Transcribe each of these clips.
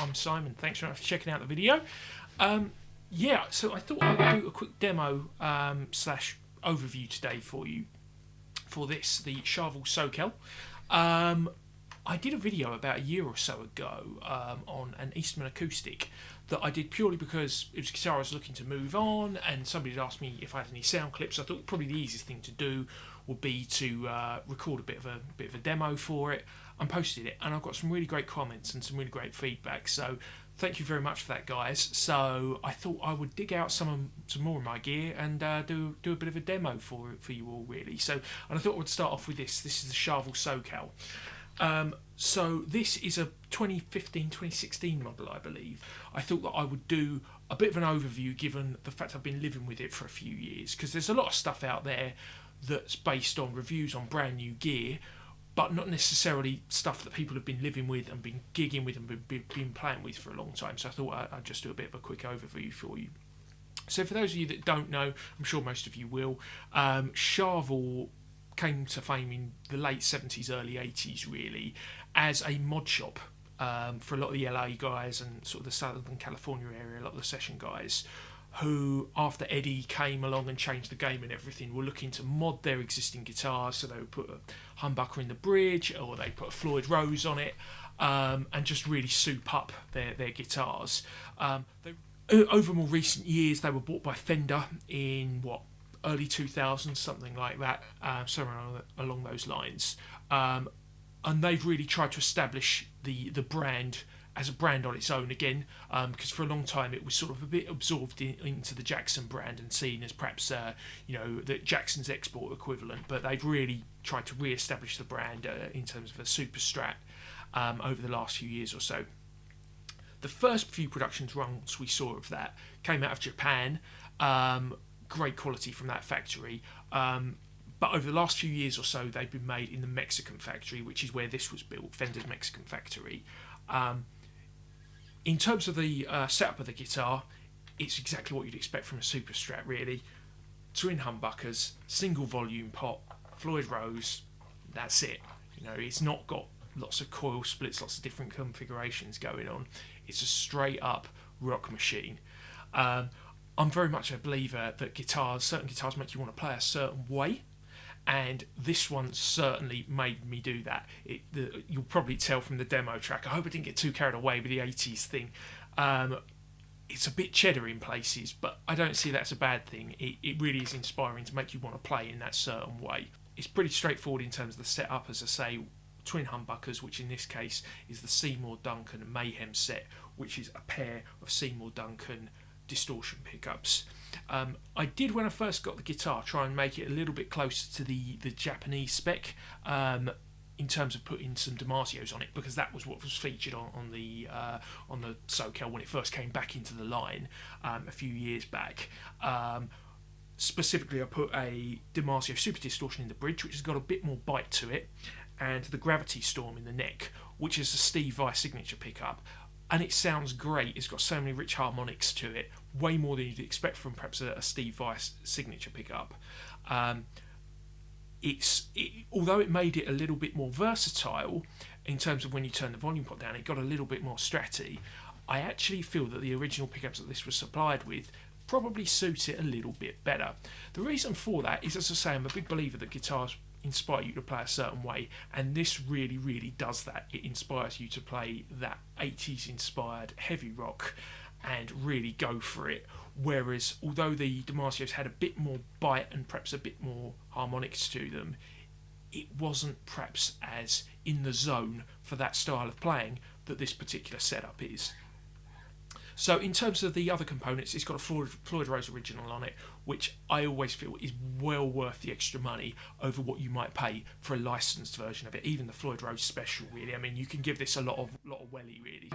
I'm Simon. Thanks very much for checking out the video. Yeah, so I thought I would do a quick demo slash overview today for you for this, the Charvel So Cal. I did a video about a year or so ago on an Eastman acoustic that I did purely because it was a guitar I was looking to move on, and somebody had asked me if I had any sound clips. I thought probably the easiest thing to do would be to record a bit of a demo for it and posted it, and I've got some really great comments and some really great feedback, so thank you very much for that, guys. So I thought I would dig out some more of my gear and do a bit of a demo for you all, really. So, and I thought I would start off with this. This is the Charvel So Cal. So this is a 2015-2016 model, I believe. I thought that I would do a bit of an overview given the fact I've been living with it for a few years, because there's a lot of stuff out there that's based on reviews on brand new gear, but not necessarily stuff that people have been living with and been gigging with and been playing with for a long time. So I thought I'd just do a bit of a quick overview for you. So for those of you that don't know, I'm sure most of you will, Charvel came to fame in the late 70s, early 80s, really, as a mod shop for a lot of the LA guys and sort of the Southern California area, a lot of the session guys, who, after Eddie came along and changed the game and everything, were looking to mod their existing guitars. So they would put a humbucker in the bridge, or they put a Floyd Rose on it, and just really soup up their guitars. Over more recent years, they were bought by Fender in, early 2000s, something like that, somewhere along those lines. And they've really tried to establish the brand as a brand on its own again, because for a long time it was sort of a bit absorbed into the Jackson brand and seen as perhaps the Jackson's export equivalent. But they've really tried to re-establish the brand in terms of a super Strat over the last few years or so. The first few productions runs we saw of that came out of Japan. Great quality from that factory. But over the last few years or so, they've been made in the Mexican factory, which is where this was built, Fender's Mexican factory. In terms of the setup of the guitar, it's exactly what you'd expect from a Super Strat, really. Twin humbuckers, single volume pot, Floyd Rose, that's it. It's not got lots of coil splits, lots of different configurations going on. It's a straight up rock machine. I'm very much a believer that certain guitars make you want to play a certain way, and this one certainly made me do that. You'll probably tell from the demo track. I hope I didn't get too carried away with the 80s thing. It's a bit cheddar in places, but I don't see that as a bad thing. It really is inspiring to make you want to play in that certain way. It's pretty straightforward in terms of the setup, as I say. Twin humbuckers, which in this case is the Seymour Duncan Mayhem set, which is a pair of Seymour Duncan distortion pickups. I did, when I first got the guitar, try and make it a little bit closer to the Japanese spec in terms of putting some Damasios on it, because that was what was featured on the So Cal when it first came back into the line a few years back. Specifically, I put a Damasio Super Distortion in the bridge, which has got a bit more bite to it, and the Gravity Storm in the neck, which is a Steve Vai signature pickup. And it sounds great. It's got so many rich harmonics to it, way more than you'd expect from perhaps a Steve Vai signature pickup. Although it made it a little bit more versatile in terms of when you turn the volume pot down, it got a little bit more stratty. I actually feel that the original pickups that this was supplied with probably suit it a little bit better. The reason for that is, as I say, I'm a big believer that guitars inspire you to play a certain way, and this really does that. It inspires you to play that 80s inspired heavy rock and really go for it, whereas although the Damasios had a bit more bite and perhaps a bit more harmonics to them, it wasn't perhaps as in the zone for that style of playing that this particular setup is. So in terms of the other components, it's got a Floyd Rose original on it, which I always feel is well worth the extra money over what you might pay for a licensed version of it. Even the Floyd Rose Special, really. I mean, you can give this a lot of welly, really.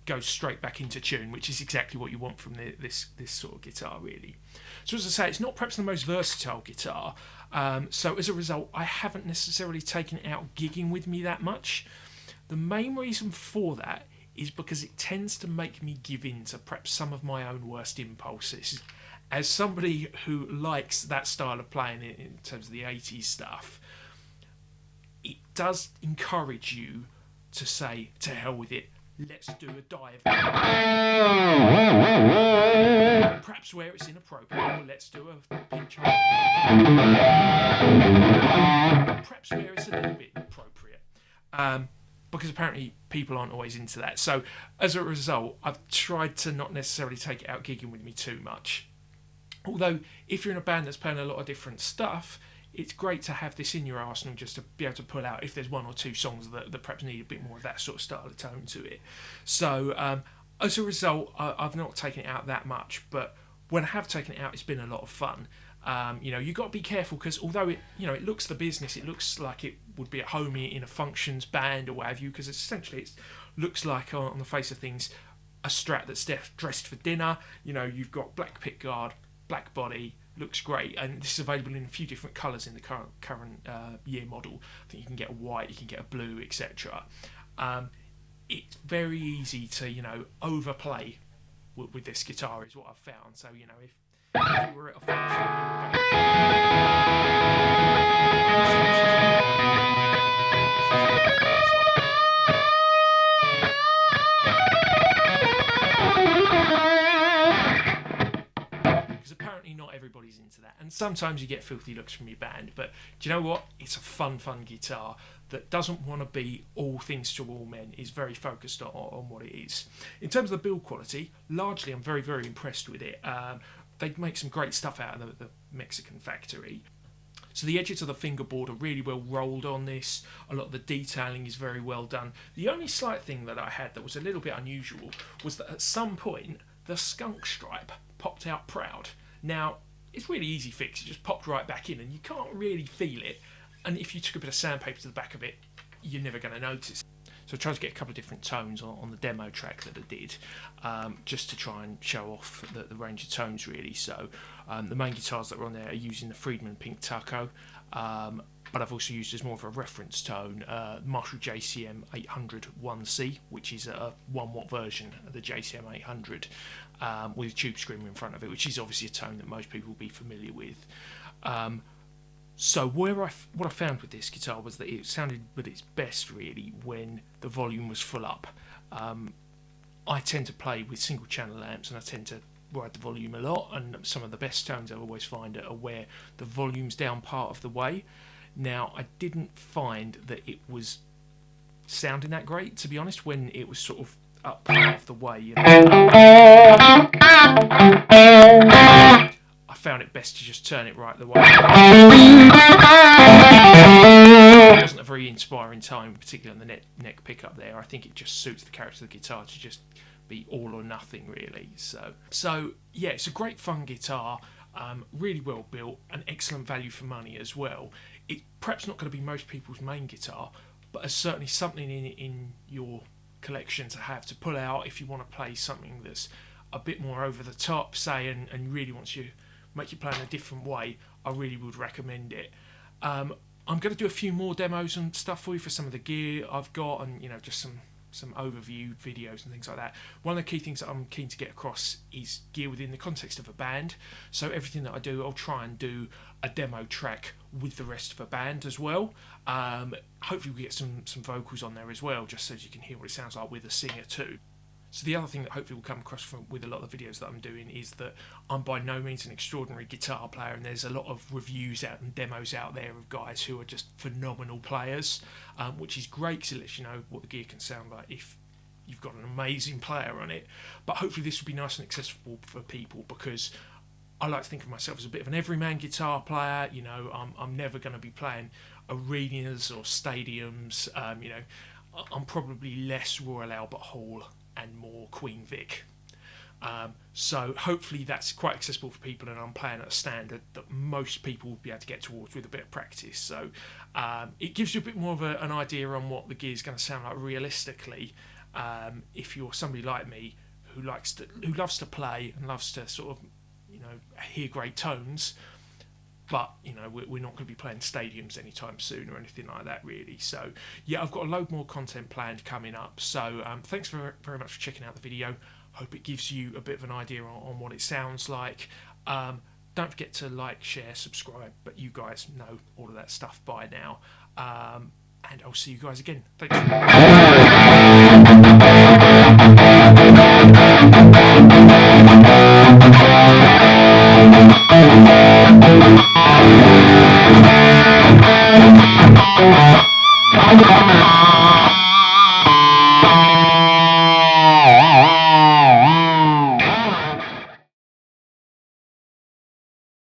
Goes straight back into tune, which is exactly what you want from this sort of guitar, really. So as I say, it's not perhaps the most versatile guitar, so as a result I haven't necessarily taken it out gigging with me that much. The main reason for that is because it tends to make me give in to perhaps some of my own worst impulses. As somebody who likes that style of playing in terms of the 80s stuff, it does encourage you to say, to hell with it, let's do a dive. Perhaps where it's inappropriate, or let's do a pinch. Perhaps where it's a little bit inappropriate. Because apparently people aren't always into that. So as a result, I've tried to not necessarily take it out gigging with me too much. Although, if you're in a band that's playing a lot of different stuff, it's great to have this in your arsenal just to be able to pull out if there's one or two songs that perhaps need a bit more of that sort of style of tone to it. So as a result, I've not taken it out that much, but when I have taken it out, it's been a lot of fun. You've got to be careful because although it looks the business, it looks like it would be at home in a functions band or what have you, because essentially it looks like on the face of things a Strat that's dressed for dinner. You've got black pickguard, black body. Looks great, and this is available in a few different colours in the current year model. I think you can get a white, you can get a blue, etc. It's very easy to overplay with this guitar, is what I've found. So if you were at a function, not everybody's into that, and sometimes you get filthy looks from your band, but do you know what, it's a fun guitar that doesn't want to be all things to all men, is very focused on what it is. In terms of the build quality, largely I'm very, very impressed with it. They make some great stuff out of the Mexican factory. So the edges of the fingerboard are really well rolled on this. A lot of the detailing is very well done. The only slight thing that I had that was a little bit unusual was that at some point the skunk stripe popped out proud. Now, it's really easy fix. It just popped right back in and you can't really feel it. And if you took a bit of sandpaper to the back of it, you're never going to notice. So I tried to get a couple of different tones on the demo track that I did, just to try and show off the range of tones, really. So the main guitars that were on there are using the Friedman Pink Taco, but I've also used as more of a reference tone Marshall JCM 800 1C, which is a 1 watt version of the JCM 800 with a tube screamer in front of it, which is obviously a tone that most people will be familiar with. So what I found with this guitar was that it sounded at its best really when the volume was full up. I tend to play with single channel amps and I tend to ride the volume a lot, and some of the best tones I always find are where the volume's down part of the way. Now, I didn't find that it was sounding that great, to be honest, when it was sort of up part of the way. I found it best to just turn it right the way. It wasn't a very inspiring tone, particularly on the neck pickup there. I think it just suits the character of the guitar to just be all or nothing, really. So yeah, it's a great fun guitar, really well built, and excellent value for money as well. It's perhaps not going to be most people's main guitar, but it's certainly something in your collection to have, to pull out if you want to play something that's a bit more over the top, say, and really wants you make you play in a different way. I really would recommend it. I'm going to do a few more demos and stuff for you for some of the gear I've got, and just some overview videos and things like that. One of the key things that I'm keen to get across is gear within the context of a band. So everything that I do, I'll try and do a demo track with the rest of a band as well. Hopefully we get some vocals on there as well, just so you can hear what it sounds like with a singer too. So the other thing that hopefully will come across with a lot of the videos that I'm doing is that I'm by no means an extraordinary guitar player, and there's a lot of reviews out and demos out there of guys who are just phenomenal players, which is great because it lets you know what the gear can sound like if you've got an amazing player on it. But hopefully this will be nice and accessible for people, because I like to think of myself as a bit of an everyman guitar player. You know, I'm never going to be playing arenas or stadiums. You know, I'm probably less Royal Albert Hall and more Queen Vic. So hopefully that's quite accessible for people, and I'm playing at a standard that most people will be able to get towards with a bit of practice. So it gives you a bit more of an idea on what the gear is going to sound like realistically. If you're somebody like me who loves to play and loves to sort of, you know, hear great tones, but you know, we're not going to be playing stadiums anytime soon or anything like that really. So yeah, I've got a load more content planned coming up. So thanks very much for checking out the video. Hope it gives you a bit of an idea on what it sounds like. Don't forget to like, share, subscribe, but you guys know all of that stuff by now. And I'll see you guys again. Thanks.